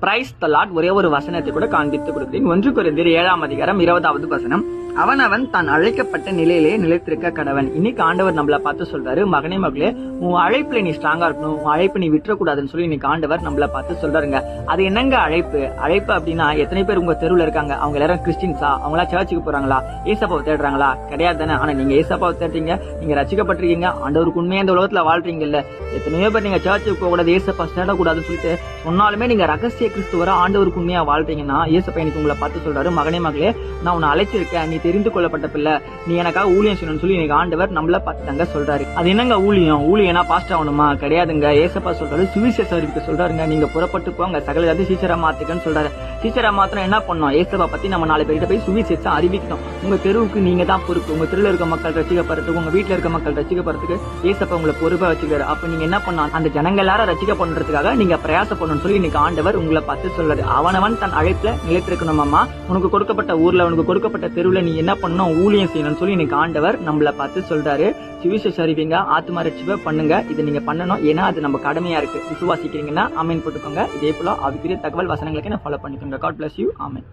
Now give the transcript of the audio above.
Praise the Lord. ஒரே ஒரு வசனத்தை கூட காண்பித்து கொடுக்கிறேன். 1 கொரிந்தியர் 7ஆம் அதிகாரம் 20வது வசனம். அவன் தான் அழைக்கப்பட்ட நிலையிலே நிலைத்திருக்க கடவன். இன்னைக்கு ஆண்டவர் நம்மளை பார்த்து சொல்றாரு, மகனே மகளே, உன் அழைப்புல நீ ஸ்ட்ராங்கா இருக்கணும், உன் அழைப்பு நீ விட்டுறக்கூடாதுன்னு சொல்லி இன்னைக்கு ஆண்டவர் நம்மளை பார்த்து சொல்றாருங்க. அது என்னங்க அழைப்பு? அழைப்பு அப்படின்னா, எத்தனை பேர் உங்க தெருவில் இருக்காங்க? அவங்க எல்லாரும் கிறிஸ்டின்ஸா? அவங்களா சர்ச்சுக்கு போறாங்களா? ஏசப்பாவை தேடுறாங்களா? கிடையாது தானே. ஆனா நீங்க ஏசப்பாவை தேடுறீங்க, நீங்க ரசிக்கப்பட்டிருக்கீங்க, ஆண்டவருக்கு உண்மையா இந்த உலகத்துல வாழ்றீங்கல்ல. எத்தனையோ பேர் நீங்க சர்ச்சுக்கு போக கூடாது, ஏசப்பா தேடக்கூடாதுன்னு சொல்லிட்டு சொன்னாலுமே நீங்க ரகசிய கிறிஸ்துவரா ஆண்டவருக்கு உண்மையா வாழ்றீங்கன்னா, ஏசப்பா இன்னைக்கு உங்களை பார்த்து சொல்றாரு, மகனே மகளே, நான் உன்னை அழைச்சிருக்கேன், நீ தெரிந்து கொள்ளப்பட்ட பிள்ளை, நீ எனக்காக ஊழியம் செய்யணும்னு சொல்லி எனக்கு ஆண்டவர் நம்மள பார்த்துட்டாங்க சொல்றாரு. அது என்னங்க ஊழியம்? ஊழியனா பாஸ்ட் ஆகணுமா? கிடையாதுங்க. ஏசப்பா சொல்றாரு, சுவிசேஷ அறிவிக்க சொல்றாருங்க. நீங்க புறப்பட்டு போங்க, சகல ஜாதி சீசரா மாத்துக்கன்னு சொல்றாரு. சீசரா மாத்திரம் என்ன பண்ணணும்? ஏசப்பா பத்தி நம்ம 4 பேர்கிட்ட போய் சுவிசேஷம் அறிவிக்கணும். உங்க தெருவுக்கு நீங்க தான் பொறுப்பு. உங்க தெருவில் இருக்க மக்கள் ரசிக்கப்படுறதுக்கு, உங்க வீட்டுல இருக்க மக்கள் ரசிக்கப்படுறதுக்கு ஏசப்பா உங்களை பொறுப்பா வச்சுக்கிறாரு. அப்ப நீங்க என்ன பண்ணணும்? அந்த ஜனங்கள் எல்லாரும் ரசிக்க பண்றதுக்காக நீங்க பிரயாசம் பண்ணணும்னு சொல்லி இன்னைக்கு ஆண்டவர் உங்களை பார்த்து சொல்றாரு. அவனவன் தன் அழைப்புல நிலைத்திருக்கணும். அம்மா, உனக்கு கொடுக்கப்பட்ட ஊர்ல, உனக்கு கொடுக்கப்பட்ட தெருவுல நீ என்ன பண்ணணும்? ஊழியம் செய்யணும்னு சொல்லி இன்னைக்கு ஆண்டவர் நம்மள பார்த்து சொல்றாரு. சுவிசேஷ அறிவிங்க, ஆத்மா ரட்சிப்பை பண்ணுங்க. இதை நீங்க பண்ணணும். ஏன்னா அது நம்ம கடமையா இருக்கு. விசுவாசிக்கிறீங்கன்னா ஆமென் போட்டுக்கோங்க. இதே போல அதுக்குரிய தகவல் வசனங்களுக்கு நான் ஃபாலோ பண்ணிக்கோங்க. God bless you. ஆமென்.